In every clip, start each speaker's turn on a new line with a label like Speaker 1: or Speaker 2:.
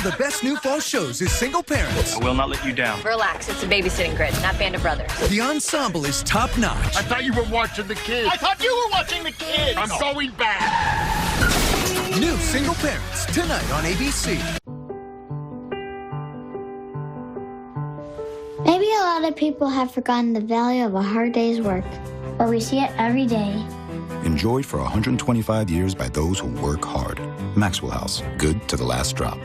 Speaker 1: the best new fall shows is Single Parents.
Speaker 2: I will not let you down.
Speaker 3: Relax, it's a babysitting grid, not Band of Brothers.
Speaker 1: The ensemble is top-notch.
Speaker 4: I thought you were watching the kids.
Speaker 5: I thought you were watching the kids.
Speaker 4: I'm going back.
Speaker 1: New Single Parents, tonight on ABC.
Speaker 6: Maybe a lot of people have forgotten the value of a hard day's work, but we see it every day.
Speaker 7: Enjoyed for 125 years by those who work hard. Maxwell House, good to the last drop.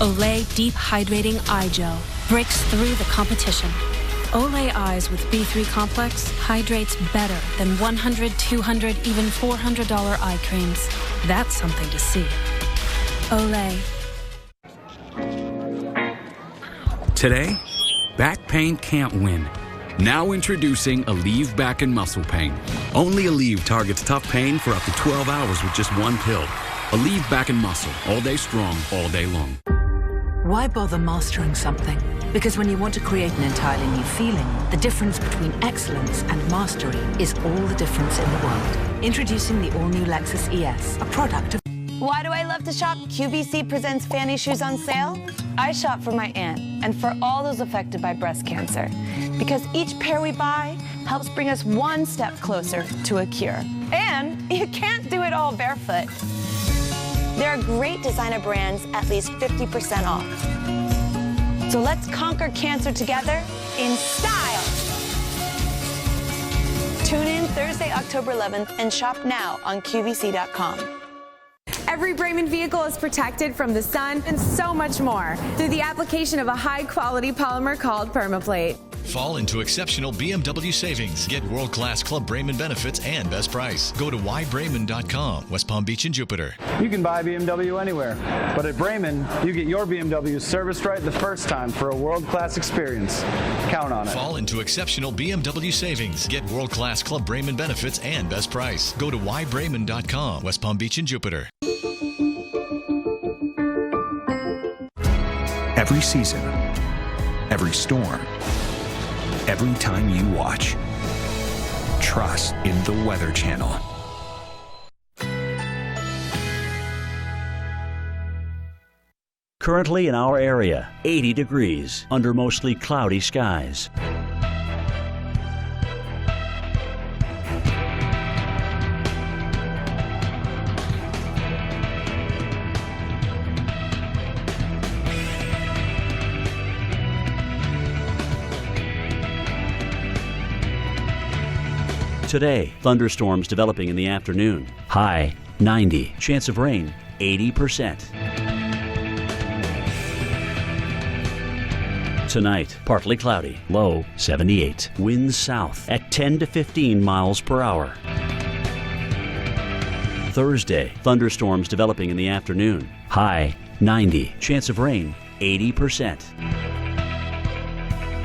Speaker 8: Olay Deep Hydrating Eye Gel breaks through the competition. Olay Eyes with B3 Complex hydrates better than $100, $200, even $400 eye creams. That's something to see. Olay.
Speaker 9: Today, back pain can't win. Now introducing Aleve Back and Muscle Pain. Only Aleve targets tough pain for up to 12 hours with just one pill. Aleve Back and Muscle, all day strong, all day long.
Speaker 10: Why bother mastering something? Because when you want to create an entirely new feeling, the difference between excellence and mastery is all the difference in the world. Introducing the all-new Lexus ES, a product of...
Speaker 11: Why do I love to shop? QVC presents Fanny Shoes on sale. I shop for my aunt and for all those affected by breast cancer. Because each pair we buy helps bring us one step closer to a cure. And you can't do it all barefoot. There are great designer brands at least 50% off. So let's conquer cancer together in style. Tune in Thursday, October 11th and shop now on QVC.com.
Speaker 12: Every Braman vehicle is protected from the sun and so much more through the application of a high-quality polymer called Permaplate.
Speaker 13: Fall into exceptional BMW savings. Get world-class Club Braman benefits and best price. Go to whybraman.com, West Palm Beach and Jupiter.
Speaker 14: You can buy a BMW anywhere, but at Braman, you get your BMW serviced right the first time for a world-class experience. Count on it.
Speaker 13: Fall into exceptional BMW savings. Get world-class Club Braman benefits and best price. Go to whybraman.com, West Palm Beach and Jupiter.
Speaker 15: Every season, every storm, every time you watch, trust in the Weather Channel.
Speaker 16: Currently in our area, 80 degrees under mostly cloudy skies. Today, thunderstorms developing in the afternoon. High 90. Chance of rain 80%. Tonight, partly cloudy. Low 78. Winds south at 10 to 15 miles per hour. Thursday, thunderstorms developing in the afternoon. High 90. Chance of rain 80%.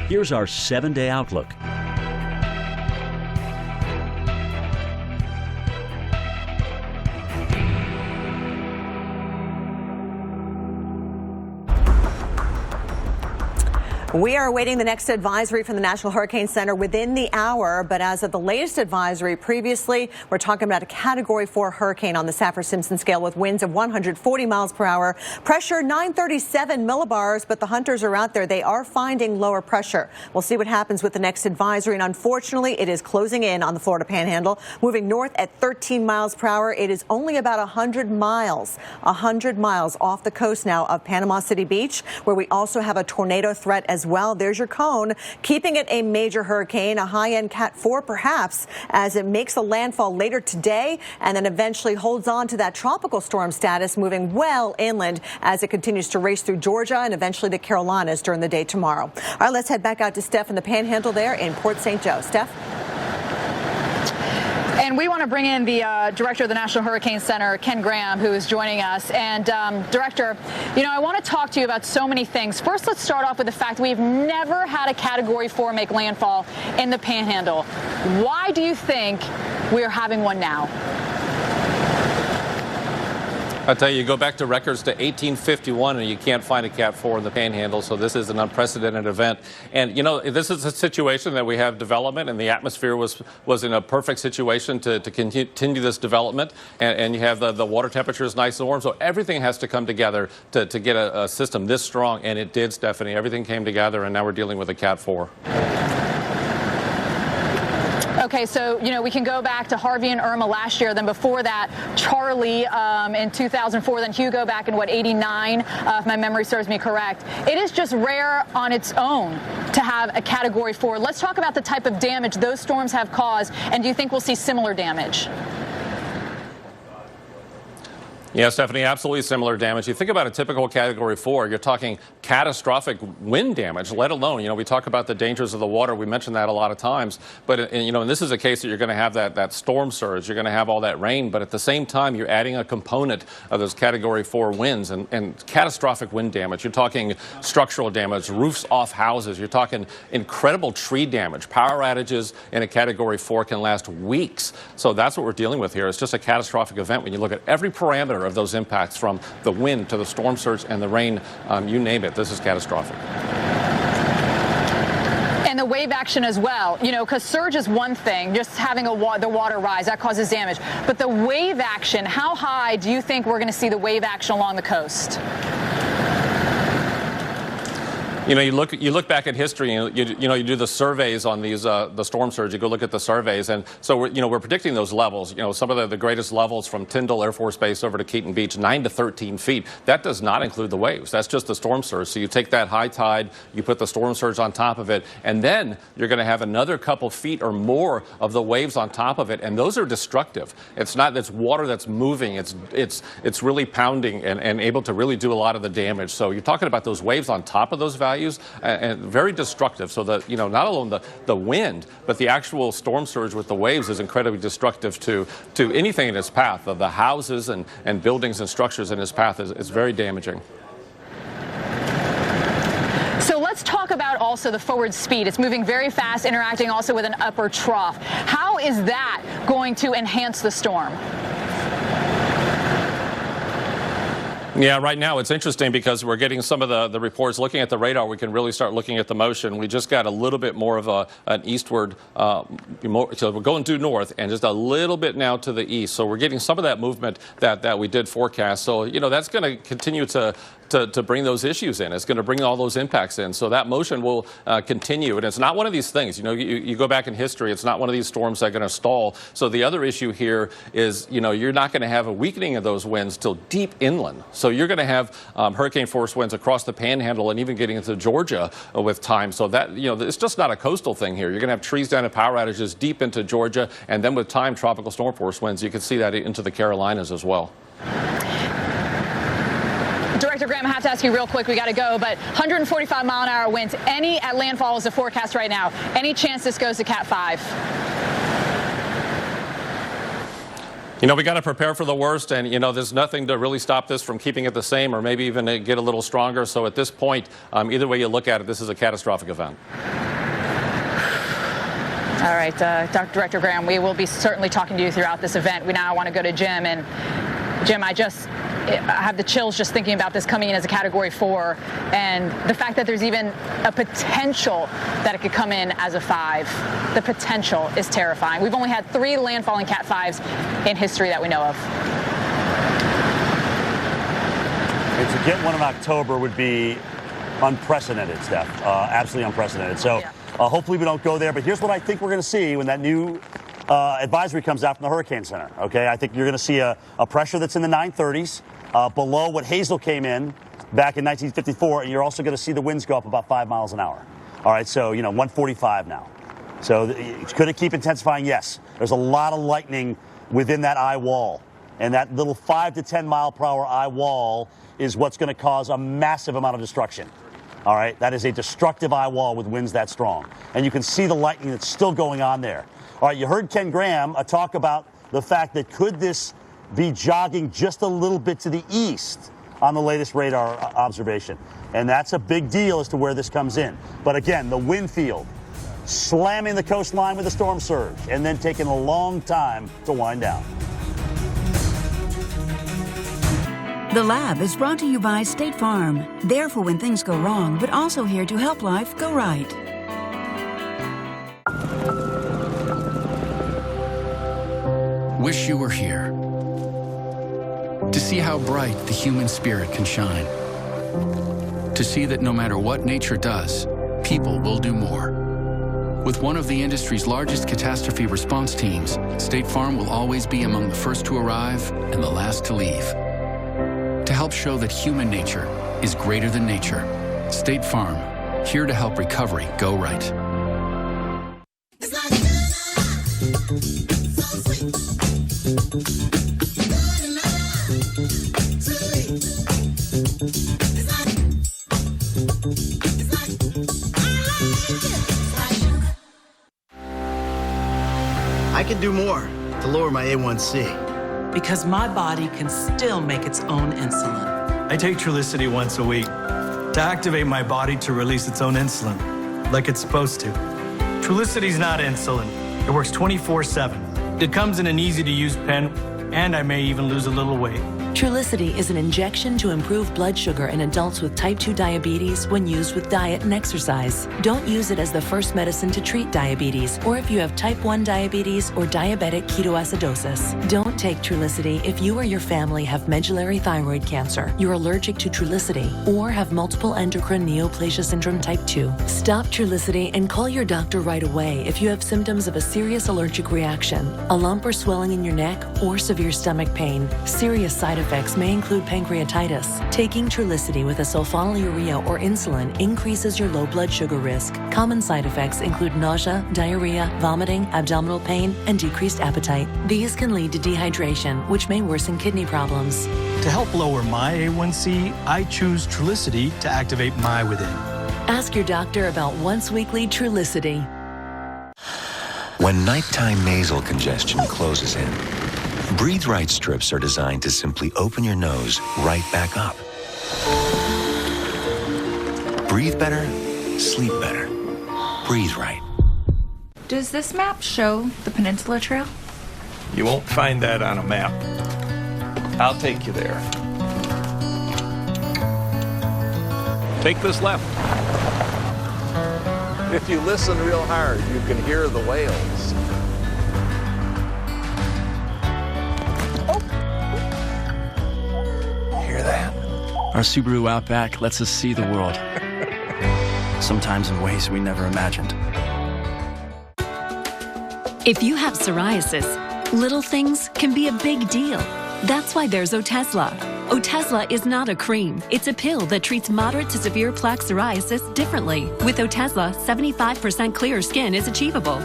Speaker 16: Here's our 7-day outlook.
Speaker 17: We are awaiting the next advisory from the National Hurricane Center within the hour, but as of the latest advisory previously, we're talking about a Category 4 hurricane on the Saffir-Simpson scale with winds of 140 miles per hour, pressure 937 millibars, but the hunters are out there. They are finding lower pressure. We'll see what happens with the next advisory, and unfortunately, it is closing in on the Florida Panhandle, moving north at 13 miles per hour. It is only about 100 miles off the coast now of Panama City Beach, where we also have a tornado threat as well. There's your cone, keeping it a major hurricane, a high-end Cat 4 perhaps, as it makes a landfall later today and then eventually holds on to that tropical storm status, moving well inland as it continues to race through Georgia and eventually the Carolinas during the day tomorrow. All right, let's head back out to Steph in the Panhandle there in Port St. Joe. Steph?
Speaker 18: And we want to bring in the director of the National Hurricane Center, Ken Graham, who is joining us. And Director, I want to talk to you about so many things. First, let's start off with the fact we've never had a Category 4 make landfall in the Panhandle. Why do you think we are having one now?
Speaker 2: I'll tell you, go back to records to 1851, and you can't find a Cat 4 in the Panhandle, so this is an unprecedented event. And, you know, this is a situation that we have development, and the atmosphere was in a perfect situation to continue this development, and you have the water temperature is nice and warm, so everything has to come together to get a system this strong, and it did, Stephanie. Everything came together, and now we're dealing with a Cat 4.
Speaker 18: Okay, so, you know, we can go back to Harvey and Irma last year, then before that, Charlie in 2004, then Hugo back in, 89, if my memory serves me correct. It is just rare on its own to have a Category 4. Let's talk about the type of damage those storms have caused, and do you think we'll see similar damage?
Speaker 2: Yeah, Stephanie, absolutely similar damage. You think about a typical Category 4, you're talking catastrophic wind damage, let alone, you know, we talk about the dangers of the water. We mentioned that a lot of times. But, you know, and this is a case that you're going to have that storm surge. You're going to have all that rain. But at the same time, you're adding a component of those Category 4 winds and catastrophic wind damage. You're talking structural damage, roofs off houses. You're talking incredible tree damage. Power outages in a Category 4 can last weeks. So that's what we're dealing with here. It's just a catastrophic event when you look at every parameter of those impacts, from the wind to the storm surge and the rain, you name it. This is catastrophic.
Speaker 18: And the wave action as well, you know, because surge is one thing, just having the water rise, that causes damage. But the wave action, how high do you think we're going to see the wave action along the coast?
Speaker 2: You know, you look back at history, and you do the surveys on these the storm surge. You go look at the surveys, and so we're predicting those levels. You know, some of the greatest levels from Tyndall Air Force Base over to Keaton Beach, 9 to 13 feet. That does not include the waves. That's just the storm surge. So you take that high tide, you put the storm surge on top of it, and then you're going to have another couple feet or more of the waves on top of it, and those are destructive. It's not that's water that's moving. It's really pounding and able to really do a lot of the damage. So you're talking about those waves on top of those values. And very destructive. So that, you know, not alone the wind, but the actual storm surge with the waves is incredibly destructive to anything in its path. The houses and buildings and structures in its path is very damaging.
Speaker 18: So let's talk about also the forward speed. It's moving very fast, interacting also with an upper trough. How is that going to enhance the storm?
Speaker 2: Yeah, right now it's interesting because we're getting some of the reports. Looking at the radar, we can really start looking at the motion. We just got a little bit more of an eastward, so we're going due north and just a little bit now to the east. So we're getting some of that movement that we did forecast. So, you know, that's going to continue to bring those issues in. It's going to bring all those impacts in. So that motion will continue. And it's not one of these things. You know, you go back in history, it's not one of these storms that are going to stall. So the other issue here is, you know, you're not going to have a weakening of those winds till deep inland. So you're going to have hurricane force winds across the Panhandle and even getting into Georgia with time. So that, you know, it's just not a coastal thing here. You're going to have trees down and power outages deep into Georgia. And then with time, tropical storm force winds, you can see that into the Carolinas as well.
Speaker 18: Director Graham, I have to ask you real quick, we got to go, but 145-mile-an-hour winds, any at landfall is the forecast right now. Any chance this goes to Cat 5?
Speaker 2: You know, we got to prepare for the worst, and, you know, there's nothing to really stop this from keeping it the same or maybe even get a little stronger. So at this point, either way you look at it, this is a catastrophic event.
Speaker 18: All right, Dr. Director Graham, we will be certainly talking to you throughout this event. We now want to go to Jim, and Jim, I have the chills just thinking about this coming in as a Category 4, and the fact that there's even a potential that it could come in as a 5. The potential is terrifying. We've only had 3 landfalling Cat 5s in history that we know of.
Speaker 19: And to get one in October would be unprecedented, Steph. Absolutely unprecedented. So hopefully we don't go there. But here's what I think we're going to see when that new advisory comes out from the Hurricane Center. Okay, I think you're going to see a pressure that's in the 930s, below what Hazel came in back in 1954, and you're also going to see the winds go up about 5 miles an hour. All right, so, you know, 145 now. So could it keep intensifying? Yes. There's a lot of lightning within that eye wall, and that little 5 to 10 mile per hour eye wall is what's going to cause a massive amount of destruction. All right, that is a destructive eye wall with winds that strong, and you can see the lightning that's still going on there. All right, you heard Ken Graham talk about the fact that could this be jogging just a little bit to the east on the latest radar observation. And that's a big deal as to where this comes in. But again, the wind field slamming the coastline with a storm surge and then taking a long time to wind down.
Speaker 20: The Lab is brought to you by State Farm. There for when things go wrong, but also here to help life go right.
Speaker 9: Wish you were here to see how bright the human spirit can shine. To see that no matter what nature does, people will do more. With one of the industry's largest catastrophe response teams, State Farm will always be among the first to arrive and the last to leave. To help show that human nature is greater than nature, State Farm, here to help recovery go right.
Speaker 21: I can do more to lower my A1C.
Speaker 22: Because my body can still make its own insulin.
Speaker 23: I take Trulicity once a week to activate my body to release its own insulin, like it's supposed to. Trulicity's not insulin. It works 24/7. It comes in an easy-to-use pen, and I may even lose a little weight.
Speaker 22: Trulicity is an injection to improve blood sugar in adults with type 2 diabetes when used with diet and exercise. Don't use it as the first medicine to treat diabetes or if you have type 1 diabetes or diabetic ketoacidosis. Don't take Trulicity if you or your family have medullary thyroid cancer, you're allergic to Trulicity, or have multiple endocrine neoplasia syndrome type 2. Stop Trulicity and call your doctor right away if you have symptoms of a serious allergic reaction, a lump or swelling in your neck, or severe stomach pain. Serious side effects may include pancreatitis. Taking Trulicity with a sulfonylurea or insulin increases your low blood sugar risk. Common side effects include nausea, diarrhea, vomiting, abdominal pain, and decreased appetite. These can lead to dehydration, which may worsen kidney problems.
Speaker 23: To help lower my A1C, I choose Trulicity to activate my within.
Speaker 22: Ask your doctor about once-weekly Trulicity.
Speaker 24: When nighttime nasal congestion closes in, Breathe Right strips are designed to simply open your nose right back up. Breathe better, sleep better. Breathe Right.
Speaker 25: Does this map show the Peninsula Trail?
Speaker 26: You won't find that on a map. I'll take you there. Take this left. If you listen real hard, you can hear the whales.
Speaker 27: Our Subaru Outback lets us see the world, sometimes in ways we never imagined.
Speaker 8: If you have psoriasis, little things can be a big deal. That's why there's Otezla. Otezla is not a cream. It's a pill that treats moderate to severe plaque psoriasis differently. With Otezla, 75% clear skin is achievable.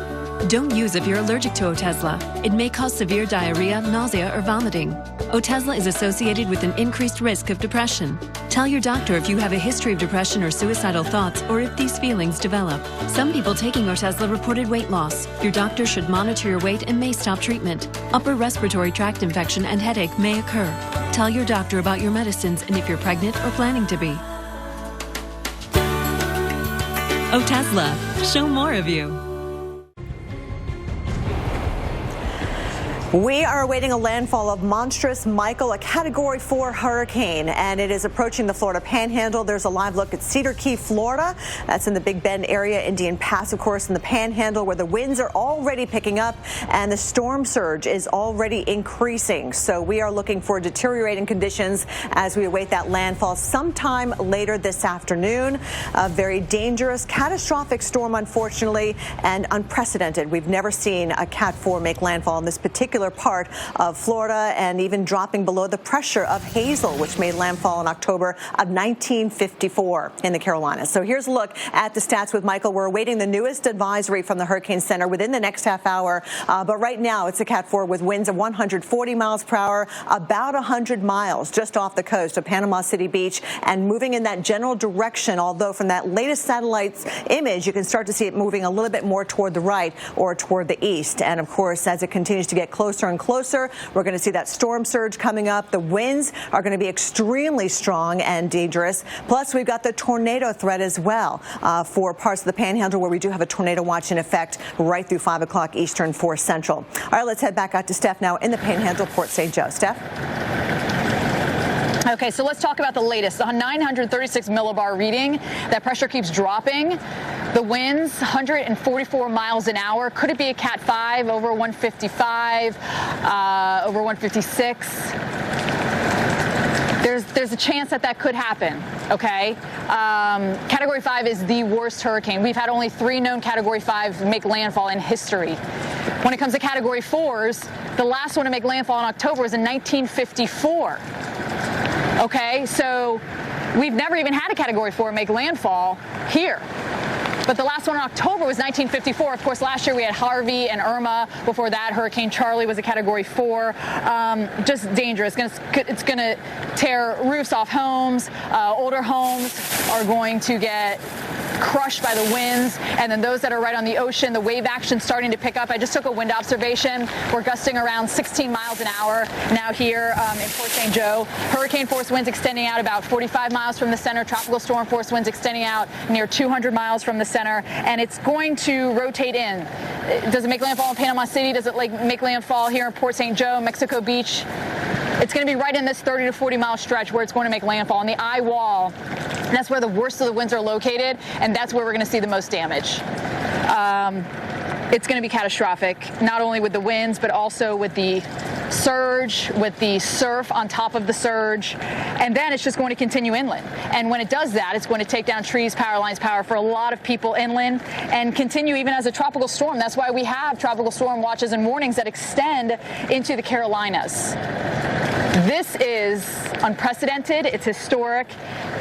Speaker 8: Don't use if you're allergic to Otezla. It may cause severe diarrhea, nausea, or vomiting. Otezla is associated with an increased risk of depression. Tell your doctor if you have a history of depression or suicidal thoughts, or if these feelings develop. Some people taking Otezla reported weight loss. Your doctor should monitor your weight and may stop treatment. Upper respiratory tract infection and headache may occur. Tell your doctor about your medicines and if you're pregnant or planning to be. Otezla, show more of you.
Speaker 17: We are awaiting a landfall of monstrous Michael, a Category 4 hurricane, and it is approaching the Florida Panhandle. There's a live look at Cedar Key, Florida. That's in the Big Bend area, Indian Pass, of course, in the Panhandle, where the winds are already picking up and the storm surge is already increasing. So we are looking for deteriorating conditions as we await that landfall sometime later this afternoon. A very dangerous, catastrophic storm, unfortunately, and unprecedented. We've never seen a Cat 4 make landfall in this particular part of Florida, and even dropping below the pressure of Hazel, which made landfall in October of 1954 in the Carolinas. So here's a look at the stats with Michael. We're awaiting the newest advisory from the Hurricane Center within the next half hour. But right now it's a Cat 4 with winds of 140 miles per hour, about 100 miles just off the coast of Panama City Beach, and moving in that general direction. Although from that latest satellite's image, you can start to see it moving a little bit more toward the right or toward the east. And of course, as it continues to get closer and closer, we're going to see that storm surge coming up. The winds are going to be extremely strong and dangerous. Plus, we've got the tornado threat as well for parts of the Panhandle, where we do have a tornado watch in effect right through 5 o'clock Eastern, 4 Central. All right, let's head back out to Steph now in the Panhandle, Port St. Joe. Steph?
Speaker 18: Okay, so let's talk about the latest. The 936 millibar reading. That pressure keeps dropping. The winds, 144 miles an hour. Could it be a Cat 5 over 155, over 156? There's a chance that could happen, okay? Category 5 is the worst hurricane. We've had only 3 known Category 5 make landfall in history. When it comes to Category 4s, the last one to make landfall in October was in 1954. Okay, so we've never even had a Category 4 make landfall here. But the last one in October was 1954. Of course, last year we had Harvey and Irma. Before that, Hurricane Charlie was a Category 4. Just dangerous. It's going to tear roofs off homes. Older homes are going to get crushed by the winds, and then those that are right on the ocean, the wave action starting to pick up. I just took a wind observation. We're gusting around 16 miles an hour now here in Port St. Joe. Hurricane force winds extending out about 45 miles from the center. Tropical storm force winds extending out near 200 miles from the center, and it's going to rotate in. Does it make landfall in Panama City? Does it make landfall here in Port St. Joe, Mexico Beach? It's going to be right in this 30 to 40 mile stretch where it's going to make landfall on the eye wall. And that's where the worst of the winds are located, and that's where we're going to see the most damage. It's going to be catastrophic, not only with the winds, but also with the surge, with the surf on top of the surge, and then it's just going to continue inland. And when it does that, it's going to take down trees, power lines, power for a lot of people inland, and continue even as a tropical storm. That's why we have tropical storm watches and warnings that extend into the Carolinas. This is unprecedented. It's historic.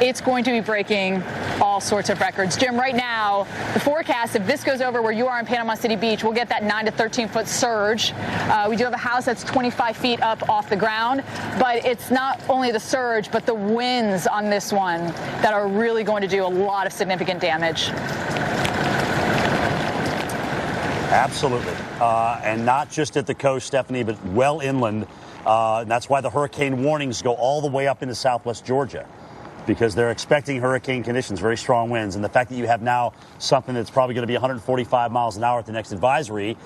Speaker 18: It's going to be breaking all sorts of records. Jim, right now, the forecast, if this goes over where you are in Panama City Beach, we'll get that 9 to 13-foot surge. We do have a house that's 25 feet up off the ground, but it's not only the surge, but the winds on this one that are really going to do a lot of significant damage.
Speaker 19: Absolutely. And not just at the coast, Stephanie, but well inland. And that's why the hurricane warnings go all the way up into southwest Georgia, because they're expecting hurricane conditions, very strong winds. And the fact that you have now something that's probably going to be 145 miles an hour at the next advisory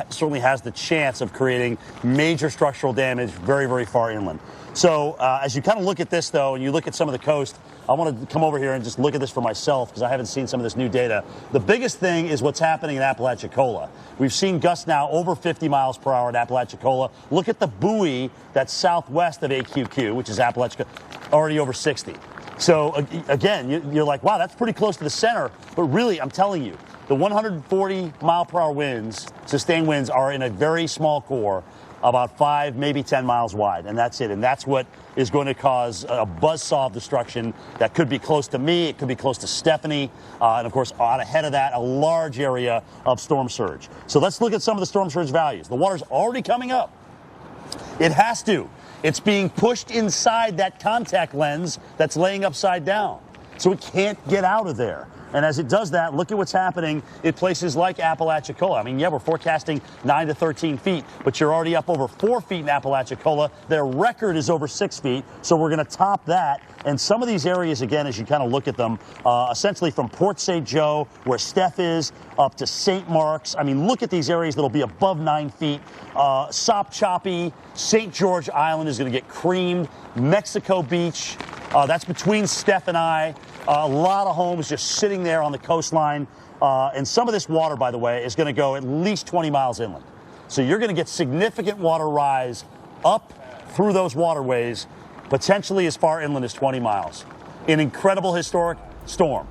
Speaker 19: certainly has the chance of creating major structural damage very, very far inland. So as you kind of look at this, though, and you look at some of the coast, I want to come over here and just look at this for myself because I haven't seen some of this new data. The biggest thing is what's happening in Apalachicola. We've seen gusts now over 50 miles per hour at Apalachicola. Look at the buoy that's southwest of AQQ, which is Apalachicola, already over 60. So, again, you're like, wow, that's pretty close to the center. But really, I'm telling you, the 140-mile-per-hour winds, sustained winds, are in a very small core, about 5, maybe 10 miles wide, and that's it. And that's what is going to cause a buzzsaw of destruction that could be close to me, it could be close to Stephanie, and of course, out ahead of that, a large area of storm surge. So let's look at some of the storm surge values. The water's already coming up. It has to. It's being pushed inside that contact lens that's laying upside down. So it can't get out of there. And as it does that, look at what's happening in places like Apalachicola. I mean, yeah, we're forecasting 9 to 13 feet, but you're already up over 4 feet in Apalachicola. Their record is over 6 feet, so we're going to top that. And some of these areas, again, as you kind of look at them, essentially from Port St. Joe, where Steph is, up to St. Mark's. I mean, look at these areas that'll be above 9 feet. Sopchoppy, St. George Island is going to get creamed. Mexico Beach, that's between Steph and I. A lot of homes just sitting there on the coastline. And some of this water, by the way, is going to go at least 20 miles inland. So you're going to get significant water rise up through those waterways, potentially as far inland as 20 miles. An incredible historic storm.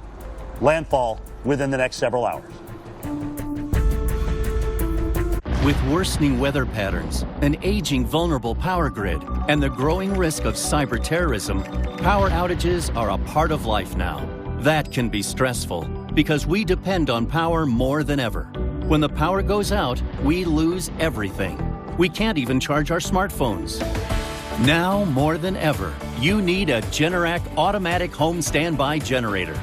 Speaker 19: Landfall within the next several hours.
Speaker 1: With worsening weather patterns, an aging vulnerable power grid, and the growing risk of cyber terrorism, power outages are a part of life now. That can be stressful because we depend on power more than ever. When the power goes out, we lose everything. We can't even charge our smartphones. Now more than ever, you need a Generac automatic home standby generator.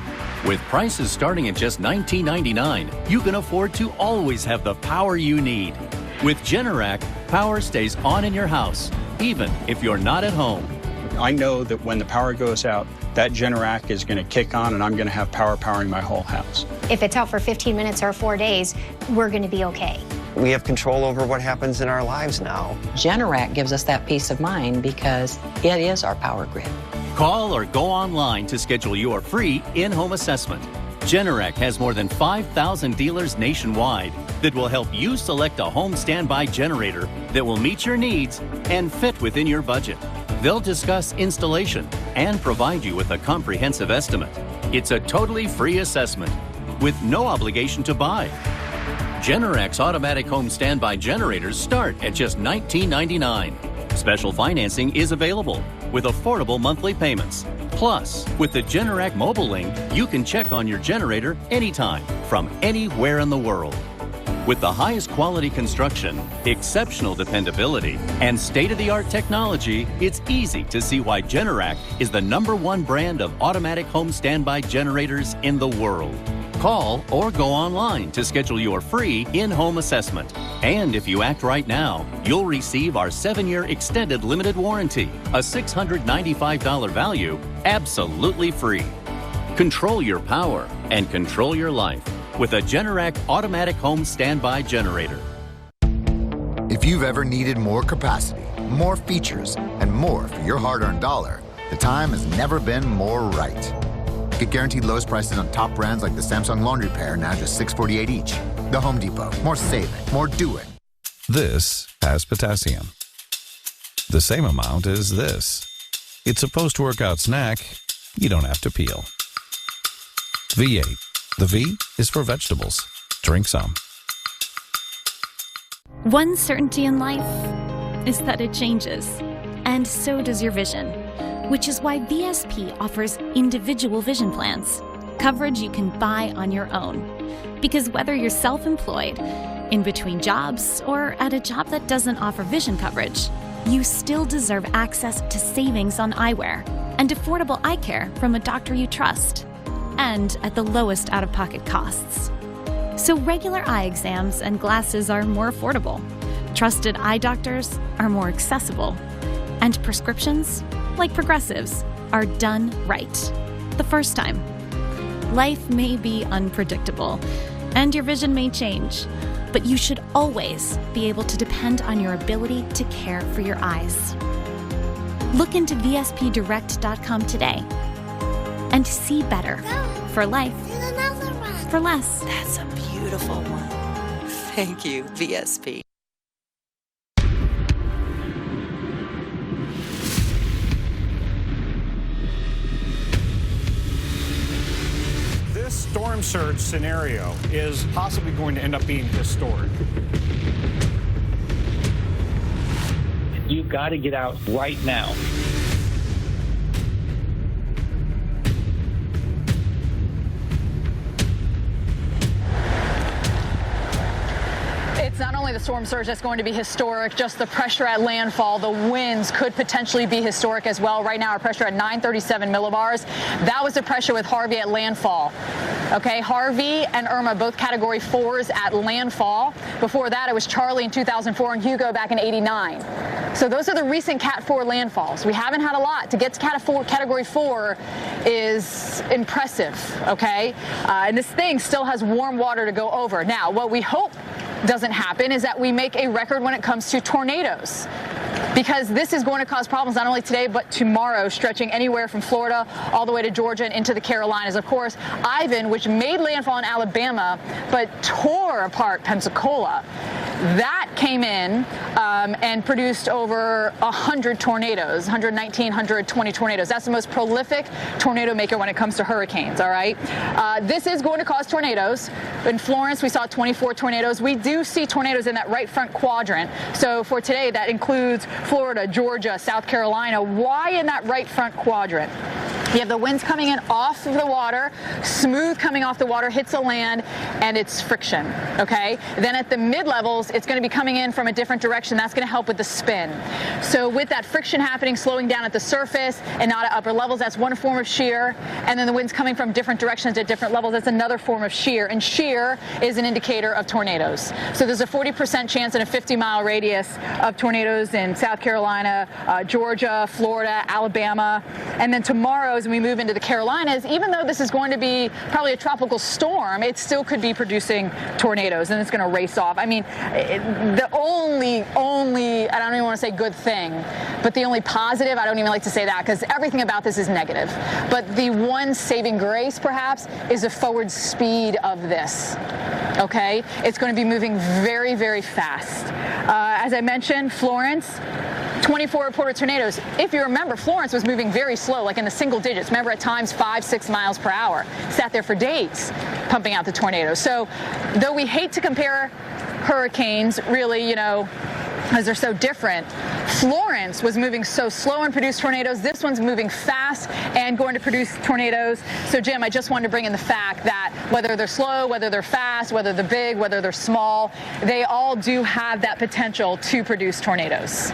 Speaker 1: With prices starting at just $19.99, you can afford to always have the power you need. With Generac, power stays on in your house, even if you're not at home.
Speaker 3: I know that when the power goes out, that Generac is going to kick on and I'm going to have power powering my whole house.
Speaker 4: If it's out for 15 minutes or 4 days, we're going to be okay. We have control over what happens in our lives now.
Speaker 5: Generac gives us that peace of mind because it is our power grid.
Speaker 1: Call or go online to schedule your free in-home assessment. Generac has more than 5,000 dealers nationwide that will help you select a home standby generator that will meet your needs and fit within your budget. They'll discuss installation and provide you with a comprehensive estimate. It's a totally free assessment with no obligation to buy. Generac's automatic home standby generators start at just $19.99. Special financing is available with affordable monthly payments. Plus, with the Generac mobile link, you can check on your generator anytime from anywhere in the world. With the highest quality construction, exceptional dependability, and state-of-the-art technology, it's easy to see why Generac is the #1 brand of automatic home standby generators in the world. Call or go online to schedule your free in-home assessment. And if you act right now, you'll receive our 7-year extended limited warranty, a $695 value, absolutely free. Control your power and control your life with a Generac automatic home standby generator.
Speaker 6: If you've ever needed more capacity, more features, and more for your hard-earned dollar, the time has never been more right. Get guaranteed lowest prices on top brands like the Samsung laundry pair, now just $648 each. The Home Depot, more saving, more doing.
Speaker 7: This has potassium. The same amount as this. It's a post-workout snack you don't have to peel. V8. The V is for vegetables. Drink some.
Speaker 10: One certainty in life is that it changes, and so does your vision, which is why VSP offers individual vision plans, coverage you can buy on your own. Because whether you're self-employed, in between jobs, or at a job that doesn't offer vision coverage, you still deserve access to savings on eyewear and affordable eye care from a doctor you trust, and at the lowest out-of-pocket costs. So regular eye exams and glasses are more affordable, trusted eye doctors are more accessible, and prescriptions, like Progressives, are done right the first time. Life may be unpredictable, and your vision may change, but you should always be able to depend on your ability to care for your eyes. Look into VSPDirect.com today and see better for life, for less.
Speaker 22: That's a beautiful one. Thank you, VSP.
Speaker 11: This storm surge scenario is possibly going to end up being historic.
Speaker 12: You've got to get out right now.
Speaker 18: It's not only the storm surge that's going to be historic, just the pressure at landfall. The winds could potentially be historic as well. Right now, our pressure at 937 millibars. That was the pressure with Harvey at landfall. Okay, Harvey and Irma, both Category 4s at landfall. Before that, it was Charlie in 2004 and Hugo back in '89. So those are the recent Cat 4 landfalls. We haven't had a lot. To get to Category 4 is impressive, okay? And this thing still has warm water to go over. Now, what we hope doesn't happen is that we make a record when it comes to tornadoes, because this is going to cause problems not only today but tomorrow, stretching anywhere from Florida all the way to Georgia and into the Carolinas. Of course, Ivan, which made landfall in Alabama but tore apart Pensacola, that came in and produced over 100 tornadoes, 119, 120 tornadoes. That's the most prolific tornado maker when it comes to hurricanes, all right? This is going to cause tornadoes. In Florence, we saw 24 tornadoes. We do see tornadoes in that right front quadrant. So for today, that includes Florida, Georgia, South Carolina. Why in that right front quadrant? You have the winds coming in off of the water, smooth coming off the water, hits the land, and it's friction, okay? Then at the mid-levels, it's going to be coming in from a different direction. That's going to help with the spin. So with that friction happening, slowing down at the surface and not at upper levels, that's one form of shear. And then the winds coming from different directions at different levels, that's another form of shear. And shear is an indicator of tornadoes. So there's a 40% chance in a 50-mile radius of tornadoes in South Carolina, Georgia, Florida, Alabama. And then tomorrow, goes and we move into the Carolinas, even though this is going to be probably a tropical storm, it still could be producing tornadoes, and it's going to race off. I mean, the only, I don't even want to say good thing, but the only positive, I don't even like to say that because everything about this is negative. But the one saving grace, perhaps, is the forward speed of this. Okay? It's going to be moving very, very fast. As I mentioned, Florence, 24 reported tornadoes. If you remember, Florence was moving very slow, like in the single digits. Remember, at times 5-6 miles per hour. Sat there for days pumping out the tornadoes. So though we hate to compare hurricanes, really, you know, as they're so different, Florence was moving so slow and produced tornadoes. This one's moving fast and going to produce tornadoes. So, Jim, I just wanted to bring in the fact that whether they're slow, whether they're fast, whether they're big, whether they're small, they all do have that potential to produce tornadoes.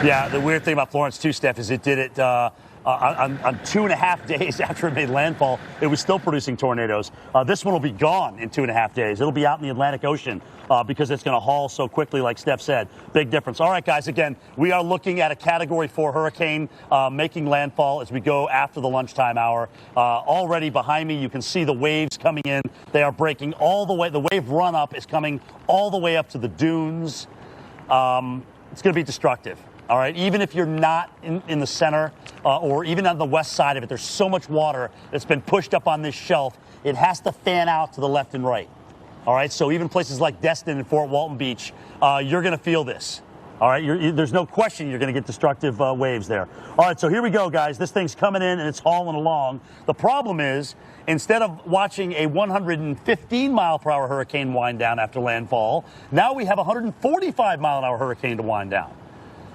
Speaker 19: Yeah, the weird thing about Florence, too, Steph, is it did it on 2.5 days after it made landfall. It was still producing tornadoes. This one will be gone in 2.5 days. It'll be out in the Atlantic Ocean because it's going to haul so quickly, like Steph said. Big difference. All right, guys, again, we are looking at a Category 4 hurricane making landfall as we go after the lunchtime hour. Already behind me, you can see the waves coming in. They are breaking all the way. The wave run-up is coming all the way up to the dunes. It's going to be destructive. All right, even if you're not in the center or even on the west side of it, there's so much water that's been pushed up on this shelf, it has to fan out to the left and right. All right, so even places like Destin and Fort Walton Beach, you're going to feel this. All right, there's no question you're going to get destructive waves there. All right, so here we go, guys. This thing's coming in and it's hauling along. The problem is, instead of watching a 115-mile-per-hour hurricane wind down after landfall, now we have a 145-mile-an-hour hurricane to wind down.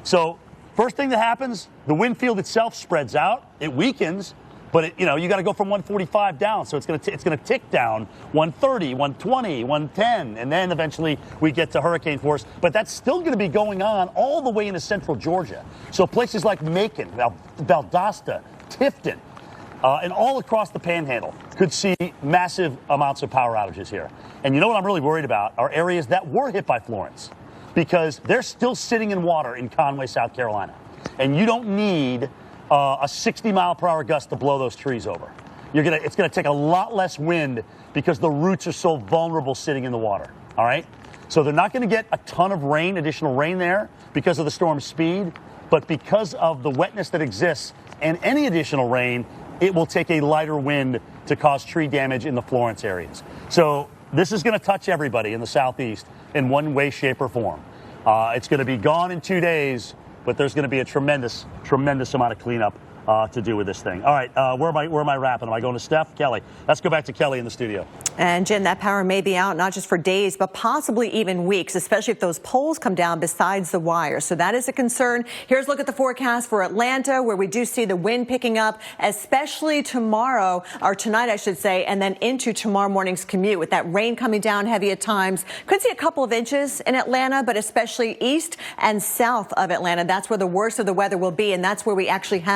Speaker 19: So first thing that happens, the wind field itself spreads out, it weakens, but you got to go from 145 down, so it's going to tick down 130, 120, 110, and then eventually we get to hurricane force. But that's still going to be going on all the way into central Georgia. So places like Macon, Valdosta, Tifton, and all across the Panhandle could see massive amounts of power outages here. And you know what I'm really worried about are areas that were hit by Florence, because they're still sitting in water in Conway, South Carolina. And you don't need a 60-mile-per-hour gust to blow those trees over. It's going to take a lot less wind because the roots are so vulnerable sitting in the water, all right? So they're not going to get a ton of rain, additional rain there because of the storm's speed, but because of the wetness that exists and any additional rain, it will take a lighter wind to cause tree damage in the Florence areas. So this is going to touch everybody in the southeast in one way, shape, or form. It's going to be gone in 2 days, but there's going to be a tremendous amount of cleanup to do with this thing. All right, where am I wrapping? Am I going to Steph? Kelly. Let's go back to Kelly in the studio.
Speaker 17: And Jim, that power may be out not just for days, but possibly even weeks, especially if those poles come down besides the wire. So that is a concern. Here's a look at the forecast for Atlanta, where we do see the wind picking up, especially tomorrow, or tonight, I should say, and then into tomorrow morning's commute with that rain coming down heavy at times. Could see a couple of inches in Atlanta, but especially east and south of Atlanta. That's where the worst of the weather will be, and that's where we actually have